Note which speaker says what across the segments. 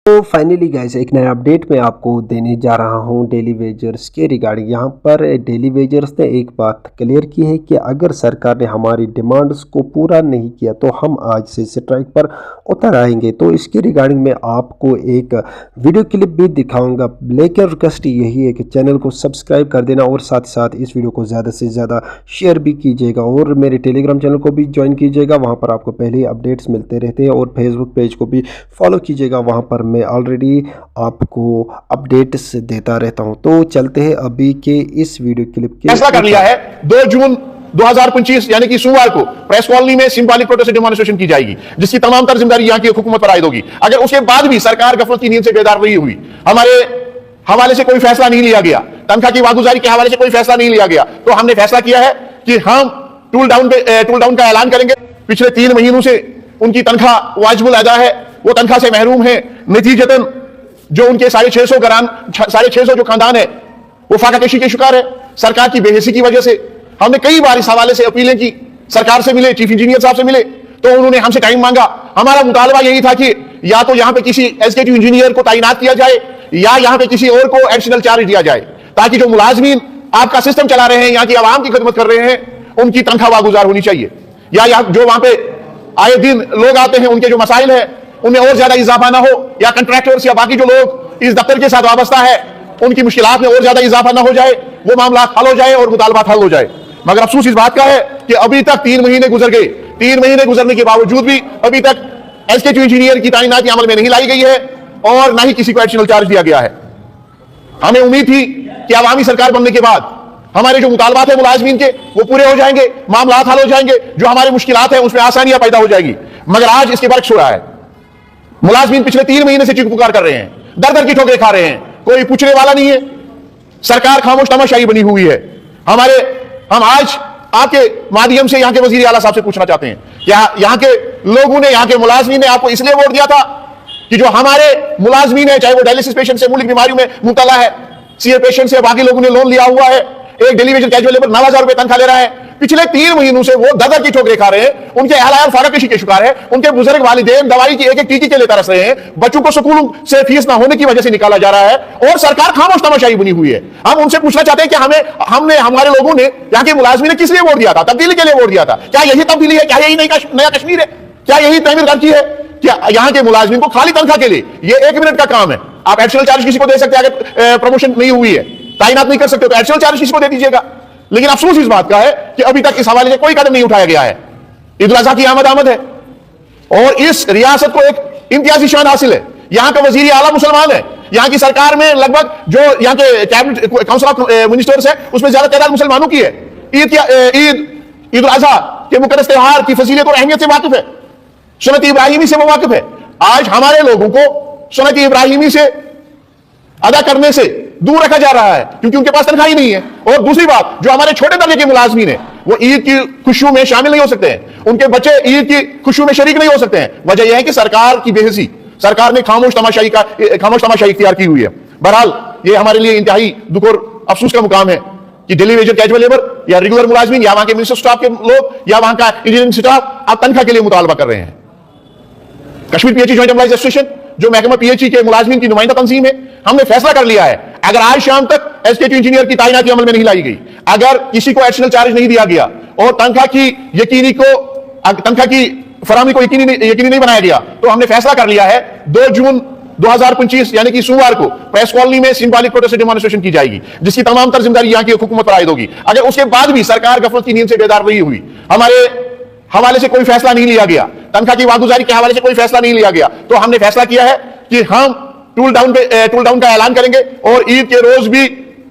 Speaker 1: तो finally guys एक नया अपडेट मैं आपको देने जा रहा हूं डेली वेजर्स के रिगार्डिंग। यहां पर डेली वेजर्स ने एक बात क्लियर की है कि अगर सरकार ने हमारी डिमांड्स को पूरा नहीं किया तो हम आज से स्ट्राइक पर उतर आएंगे। तो इसके रिगार्डिंग मैं आपको एक वीडियो क्लिप भी दिखाऊंगा। लेकिन रिक्वेस्ट यही है कि चैनल को सब्सक्राइब कर देना और साथ ही साथ इस वीडियो को ज़्यादा से ज़्यादा शेयर भी कीजिएगा और मेरे टेलीग्राम चैनल को भी ज्वाइन कीजिएगा। वहाँ पर आपको पहले ही अपडेट्स मिलते रहते हैं और फेसबुक पेज को भी फॉलो कीजिएगा, वहाँ पर मैं ऑलरेडी आपको अपडेट्स देता रहता हूं। तो चलते हैं अभी के इस वीडियो क्लिप के।
Speaker 2: फैसला कर लिया है 2 जून 2025 यानी कि सोमवार को प्रेस कॉलोनी में सिंबॉलिक प्रोटेस्ट डेमोन्स्ट्रेशन की जाएगी, जिसकी तमाम तर जिम्मेदारी यहां की हुकूमत पर आयद होगी। अगर उसके बाद भी सरकार गफलत की नींद से बेदार नहीं हुई, हमारे हवाले से कोई फैसला नहीं लिया गया, तनख्वाह की वागुजारी के हवाले से कोई फैसला नहीं लिया गया, तो हमने फैसला किया है कि हम टूल डाउन का ऐलान करेंगे। पिछले 3 महीनों से उनकी तनख्वाह वाजिबुल अदा है, वो तनख्वाह से महरूम है। नतीजतन जो उनके 650 जो खानदान है वो फाकाकशी के शिकार है सरकार की बेहिसी की वजह से। हमने कई बार इस हवाले से अपीलें की, सरकार से मिले, चीफ इंजीनियर साहब से मिले, तो उन्होंने हमसे टाइम मांगा। हमारा मुतालबा यही था कि या तो यहां पे किसी एग्जीक्यूटिव इंजीनियर को तैनात किया जाए या यहां पे किसी और को एडिशनल चार्ज दिया जाए, ताकि जो मुलाजमीन आपका सिस्टम चला रहे हैं, यहां की आवाम की खिदमत कर रहे हैं, उनकी तनख्वाह वागुजार होनी चाहिए। या जो वहां पे आए दिन लोग आते हैं, उनके जो मसाइल है उनमें और ज्यादा इजाफा ना हो, या कंट्रैक्टर्स या बाकी जो लोग इस दफ्तर के साथ वाबस्ता है उनकी मुश्किलात में और ज्यादा इजाफा ना हो जाए, वो मामला हल हो जाए और मुतालबात हल हो जाए। मगर अफसोस इस बात का है कि अभी तक 3 महीने गुजर गए। 3 महीने गुजरने के बावजूद भी अभी तक एग्जीक्यूटिव इंजीनियर की तैनाती अमल में नहीं लाई गई है और ना ही किसी को एडिशनल चार्ज दिया गया है। हमें उम्मीद थी कि अवामी सरकार बनने के बाद हमारे जो मुतालबात है मुलाजमीन के वो पूरे हो जाएंगे, मामला हल हो जाएंगे, जो हमारी मुश्किलात है उसमें आसानियां पैदा हो जाएगी। मगर आज इसके बरक्स हो रहा है। मुलाजमीन पिछले 3 महीने से चीख पुकार कर रहे हैं, दर दर की ठोकरें खा रहे हैं, कोई पूछने वाला नहीं है। सरकार खामोश तमाशाई बनी हुई है। हम आज आपके माध्यम से यहां के वजीर आला साहब से पूछना चाहते हैं, क्या यहां के लोगों ने, यहां के मुलाजमीन ने आपको इसलिए वोट दिया था कि जो हमारे मुलाजमीन है, चाहे वो डायलिसिस पेशेंट से, मुल्क बीमारियों में मुब्तला है, सीए पेशेंट से, बाकी लोगों ने लोन लिया हुआ है, एक डेलीवेजन कैजुअल लेबर 9000 रुपए तनख्वाह ले रहा है, पिछले 3 महीनों से वो दर की ठोकरें खा रहे हैं, उनके अहल फाकाकशी के शिकार है, उनके बुजुर्ग वालिदैन दवाई की एक टीकी के लिए तरस रहे हैं, बच्चों को स्कूलों से फीस ना होने की वजह से निकाला जा रहा है और सरकार खामोश तमाशाई बनी हुई है। हम उनसे पूछना चाहते हैं कि हमारे लोगों ने, यहाँ के मुलाजमीन ने किस लिए वोट दिया था? तब्दीली के लिए वोट दिया था। क्या यही तब्दीली है? क्या यही नया कश्मीर है? क्या यही तमीर गर्जी है? क्या यहाँ के मुलाजमीन को खाली तनख्वाह के लिए ये 1 मिनट का काम है? आप एडिशनल चार्ज किसी को दे सकते हैं, अगर प्रमोशन नहीं हुई है, तैनात नहीं कर सकते तो एडिशनल चार्ज किसी को दे दीजिएगा। लेकिन अफसोस इस बात का है कि अभी तक इस हवाले से कोई कदम नहीं उठाया गया है। ईद उल अज़हा की आमद है और इस रियासत को एक इम्तियाजी शान हासिल है। यहां का वजीर आला मुसलमान है, यहां की सरकार में लगभग जो यहां के कैबिनेट काउंसिल ऑफ मिनिस्टर्स है उसमें ज्यादा तादाद मुसलमानों की है। ईद उल अज़हा के मुकद्दस त्योहार की फजीलत और अहमियत से वाकिफ है, सुन्नत इब्राहिमी से वो वाकिफ है। आज हमारे लोगों को सुन्नत इब्राहिमी से अदा करने से दूर रखा जा रहा है क्योंकि उनके पास तनख्वाह ही नहीं है। और दूसरी बात, जो हमारे छोटे दर्जे के मुलाजमीन हैं वो ईद की खुशियों में शामिल नहीं हो सकते हैं, उनके बच्चे ईद की खुशियों में शरीक नहीं हो सकते हैं। वजह यह है कि सरकार की बेहिसी, सरकार ने खामोश तमाशाई इख्तियार की हुई है। बहरहाल ये हमारे लिए इंतहाई दुख और अफसोस का मुकाम है कि डेली वेजर कैजुअल लेबर या रेगुलर मुलाजमीन या वहां के मिनिस्टर स्टाफ के लोग या वहां का इंजीनियरिंग स्टाफ आप तनख्वाह के लिए मुतालबा कर रहे हैं। Kashmir PHE joint employees association जो महकमा पीएचई के मुलाजमीन की नुमाइंदा तंजीम है, हमने फैसला कर लिया है, अगर आज शाम तक एग्जीक्यूटिव इंजीनियर की तैनाती अमल में नहीं लाई गई, अगर किसी को एडिशनल चार्ज नहीं दिया गया और तनख्वाह की फराहमी को यकीनी नहीं बनाया गया, तो हमने फैसला कर लिया है 2 जून 2025 यानी कि सोमवार को प्रेस कॉलोनी में सिंबॉलिक प्रोटेस्ट डेमोन्स्ट्रेशन की जाएगी, जिसकी तमाम तर जिम्मेदारी यहां की हुकूमत पर आयद होगी। अगर उसके बाद भी सरकार गफलत की नींद से बेदार नहीं हुई, हमारे हवाले से कोई फैसला नहीं लिया गया, तनख्वाह की वागुजारी के हवाले से कोई फैसला नहीं लिया गया, तो हमने फैसला किया है कि हम टूल डाउन का ऐलान करेंगे और ईद के रोज भी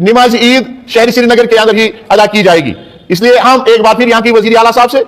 Speaker 2: नमाज ईद शहरी श्रीनगर के अंदर ही अदा की जाएगी। इसलिए हम एक बार फिर यहाँ की वजीर आला साहब से,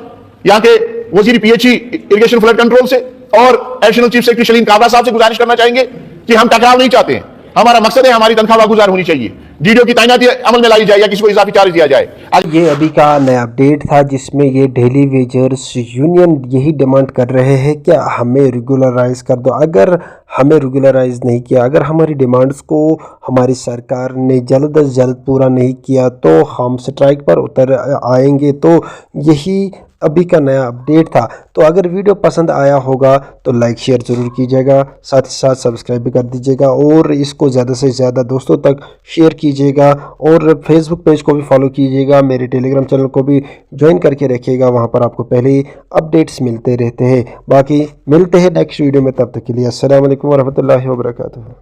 Speaker 2: यहाँ के वजीर पीएचई इरिगेशन फ्लड कंट्रोल से और एडिशनल चीफ सेक्रेटरी शलीम काबरा साहब से गुजारिश करना चाहेंगे कि हम टकराव नहीं चाहते हैं। हमारा मकसद है हमारी तनख्वाह वागुजार होनी चाहिए, डीडीओ की तैनाती अमल में लाई जाए या किसी को इजाफी चार्ज दिया जाए।
Speaker 1: ये अभी का नया अपडेट था जिसमें ये डेली वेजर्स यूनियन यही डिमांड कर रहे हैं कि हमें रेगुलराइज कर दो। अगर हमें रेगुलराइज नहीं किया, अगर हमारी डिमांड्स को हमारी सरकार ने जल्द अज जल्द पूरा नहीं किया तो हम स्ट्राइक पर उतर आएंगे। तो यही अभी का नया अपडेट था। तो अगर वीडियो पसंद आया होगा तो लाइक शेयर ज़रूर कीजिएगा, साथ ही साथ सब्सक्राइब भी कर दीजिएगा और इसको ज़्यादा से ज़्यादा दोस्तों तक शेयर कीजिएगा और फेसबुक पेज को भी फॉलो कीजिएगा, मेरे टेलीग्राम चैनल को भी ज्वाइन करके रखिएगा, वहाँ पर आपको पहले ही अपडेट्स मिलते रहते हैं। बाकी मिलते हैं नेक्स्ट वीडियो में, तब तक के लिए अस्सलाम वालेकुम वरहमतुल्लाहि वबरकातुहू।